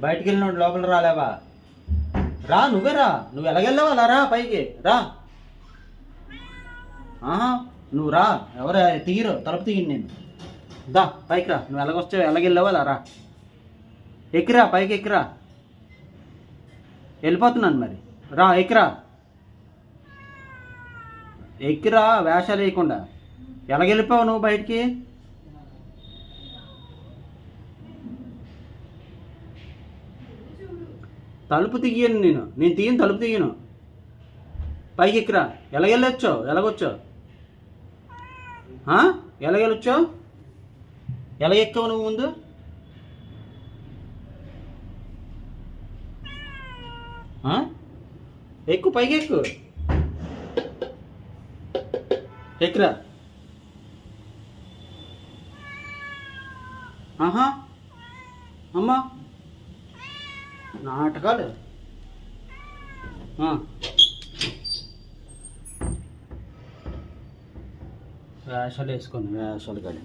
బయటికి వెళ్ళినోడు లోపల రాలేవా? రా, నువ్వే రా. నువ్వు ఎలాగెళ్ళావా? అలా రా, పైకి రా. నువ్వు రా. ఎవరు తీయరు, తలుపు తీయను నేను. దా పైకి రా. నువ్వు ఎలాగొచ్చావు, ఎలాగెళ్ళావా అలా రా. ఎక్కిరా, పైకి ఎక్కిరా. వెళ్ళిపోతున్నాను మరి. రా, ఎక్కిరా. ఎక్కిరా, వేషాలు వేయకుండా. ఎలాగెళ్ళిపోయావు నువ్వు బయటికి? తలుపు తీయను నేను తీయను, తలుపు తీయను. పైకి ఎక్కిరా. ఎలాగెళ్ళొచ్చావు, ఎలాగొచ్చావు? ఎలాగెళ్ళొచ్చావు? ఎలాగెక్కావు నువ్వు ముందు? ఎక్కు, పైకి ఎక్కు. ఎక్కిరా. అమ్మా, నాటకాలు. వేషాలు వేసుకోండి, వేషాలు కానీ.